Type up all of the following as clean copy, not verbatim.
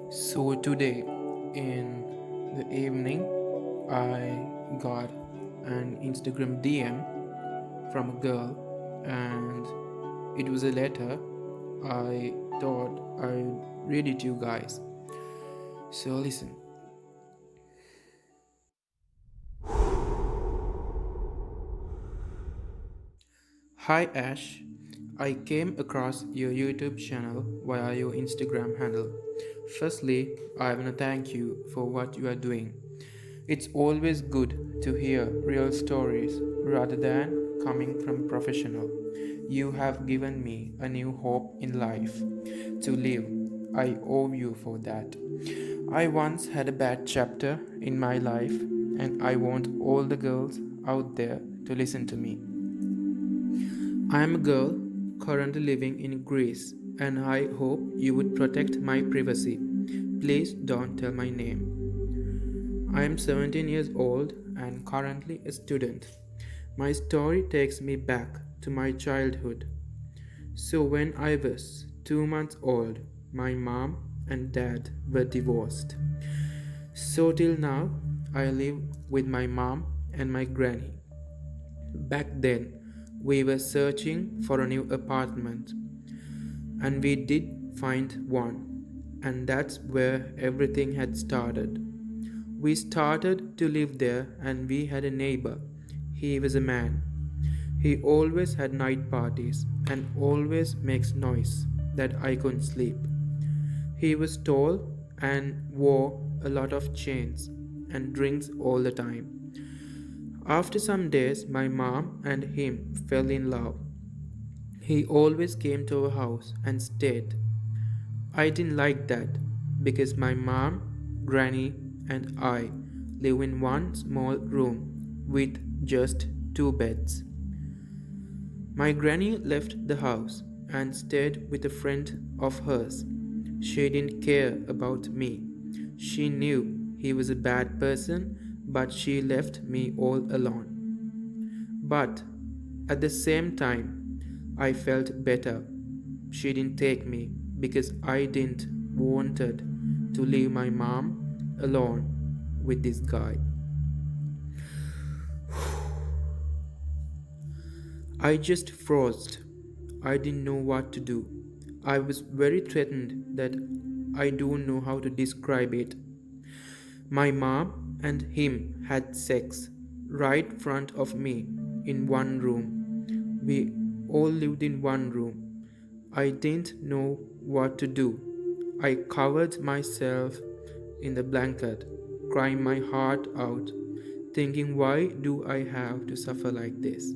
So today in the evening, I got an Instagram DM from a girl, and it was a letter. I thought I'd read it to you guys. So listen. Hi Ash, I came across your YouTube channel via your Instagram handle. Firstly, I want to thank you for what you are doing. It's always good to hear real stories rather than coming from a professional. You have given me a new hope in life to live. I owe you for that. I once had a bad chapter in my life, and I want all the girls out there to listen to me. I am a girl currently living in Greece, and I hope you would protect my privacy. Please don't tell my name. I am 17 years old and currently a student. My story takes me back to my childhood. So, when I was 2 months old, my mom and dad were divorced. So, till now, I live with my mom and my granny. Back then, we were searching for a new apartment, and we did find one, and that's where everything had started. We started to live there, and we had a neighbor. He was a man. He always had night parties and always makes noise that I couldn't sleep. He was tall and wore a lot of chains and drinks all the time. After some days, my mom and him fell in love. He always came to our house and stayed. I didn't like that because my mom, granny, and I live in one small room with just two beds. My granny left the house and stayed with a friend of hers. She didn't care about me. She knew he was a bad person, but she left me all alone. But at the same time, I felt better. She didn't take me because I didn't wanted to leave my mom alone with this guy. I just froze. I didn't know what to do. I was very threatened that I don't know how to describe it. My mom and him had sex right front of me in one room. We all lived in one room. I didn't know what to do. I covered myself in the blanket, crying my heart out, thinking, why do I have to suffer like this?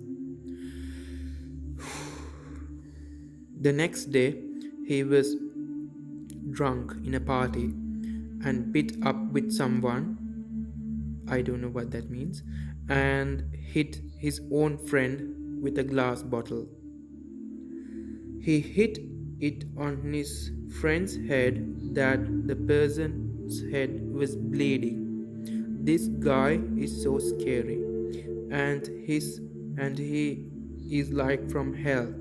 The next day, he was drunk in a party and beat up with someone, I don't know what that means, and hit his own friend with a glass bottle. He hit it on his friend's head that the person's head was bleeding. This guy is so scary, and his and he is like from hell.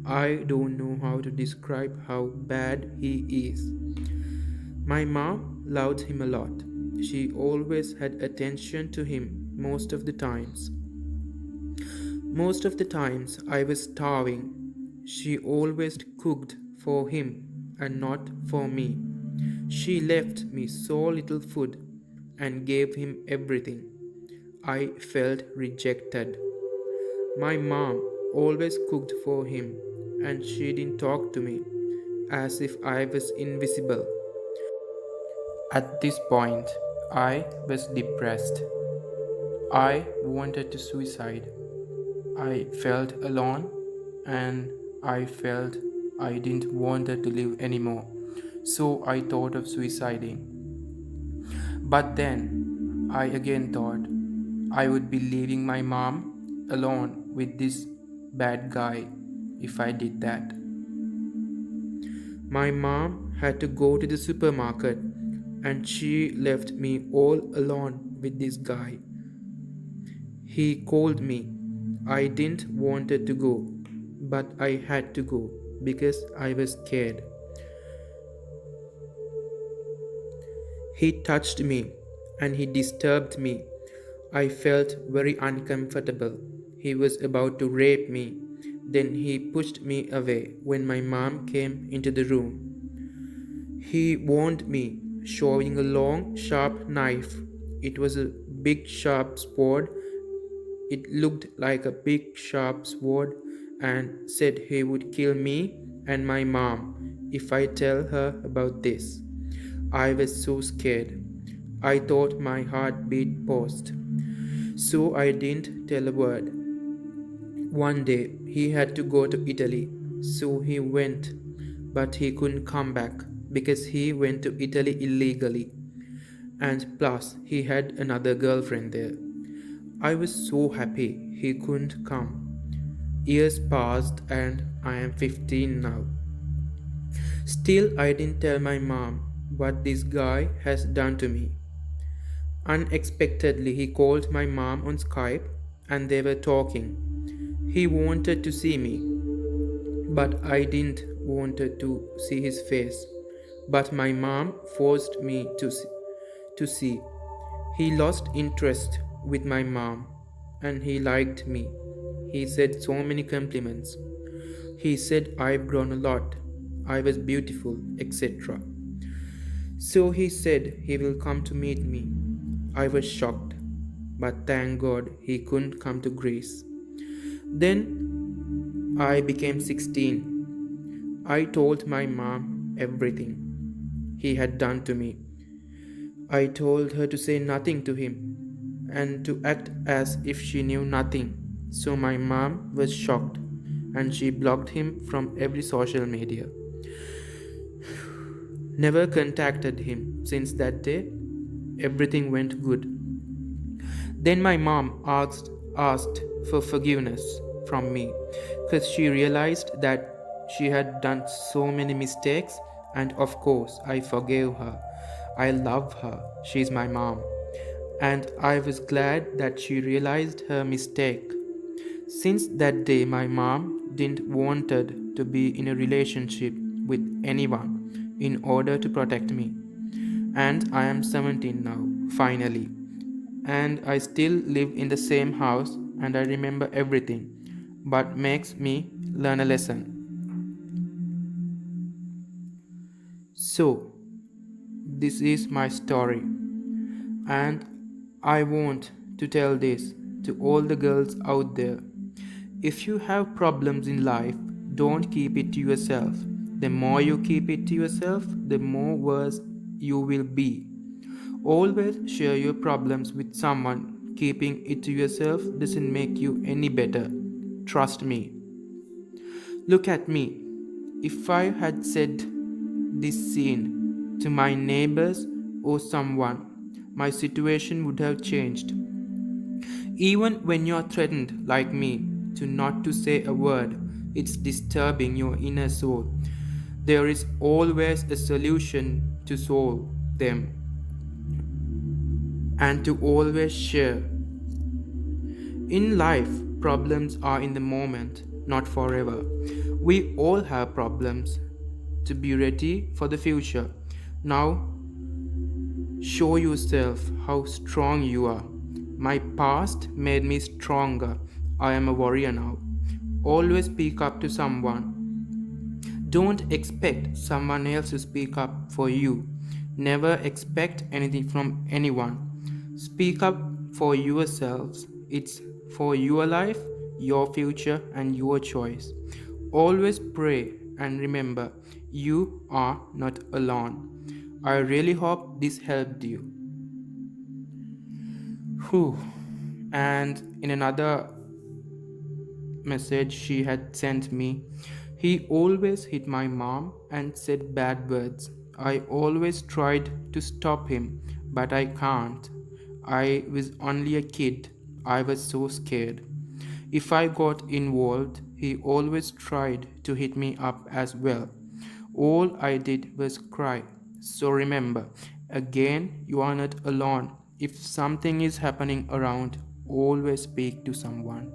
I don't know how to describe how bad he is. My mom loved him a lot. She always had attention to him most of the times. Most of the times I was starving. She always cooked for him and not for me. She left me so little food and gave him everything. I felt rejected. My mom always cooked for him and she didn't talk to me as if I was invisible. At this point, I was depressed. I wanted to suicide. I felt alone and I felt I didn't want to live anymore. So I thought of suiciding. But then I again thought I would be leaving my mom alone with this bad guy if I did that. My mom had to go to the supermarket and she left me all alone with this guy. He called me. I didn't wanted to go, but I had to go because I was scared. He touched me and he disturbed me. I felt very uncomfortable. He was about to rape me. Then he pushed me away when my mom came into the room. He warned me, showing a long, sharp knife. It was a big, sharp sword. It looked like a big, sharp sword and said he would kill me and my mom if I tell her about this. I was so scared. I thought my heart beat paused. So I didn't tell a word. One day he had to go to Italy, so he went, but he couldn't come back because he went to Italy illegally, and plus he had another girlfriend there. I was so happy he couldn't come. Years passed and I am 15 now. Still, I didn't tell my mom what this guy has done to me. Unexpectedly, he called my mom on Skype and they were talking. He wanted to see me, but I didn't wanted to see his face. But my mom forced me to see. He lost interest with my mom and he liked me. He said so many compliments. He said I've grown a lot. I was beautiful, etc. So he said he will come to meet me. I was shocked, but thank God he couldn't come to Greece. Then I became 16. I told my mom everything he had done to me. I told her to say nothing to him and to act as if she knew nothing. So my mom was shocked and she blocked him from every social media. Never contacted him since that day. Everything went good. Then my mom asked for forgiveness from me because she realized that she had done so many mistakes, and of course I forgave her. I love her. She's my mom. And I was glad that she realized her mistake. Since that day my mom didn't wanted to be in a relationship with anyone in order to protect me. And I am 17 now, finally. And I still live in the same house and I remember everything, but makes me learn a lesson. So, this is my story, and I want to tell this to all the girls out there. If you have problems in life, don't keep it to yourself. The more you keep it to yourself, the more worse you will be. Always share your problems with someone. Keeping it to yourself doesn't make you any better. Trust me. Look at me. If I had said this scene to my neighbors or someone, my situation would have changed. Even when you're threatened like me to not to say a word, it's disturbing your inner soul. There is always a solution to solve them and to always share. In life, problems are in the moment, not forever. We all have problems to be ready for the future. Now, show yourself how strong you are. My past made me stronger. I am a warrior now. Always speak up to someone. Don't expect someone else to speak up for you. Never expect anything from anyone. Speak up for yourselves. It's for your life, your future, and your choice. Always pray and remember you are not alone. I really hope this helped you. Whew. And in another message she had sent me, he always hit my mom and said bad words. I always tried to stop him, but I can't. I was only a kid. I was so scared. If I got involved, he always tried to hit me up as well. All I did was cry. So remember, again, you are not alone. If something is happening around, always speak to someone.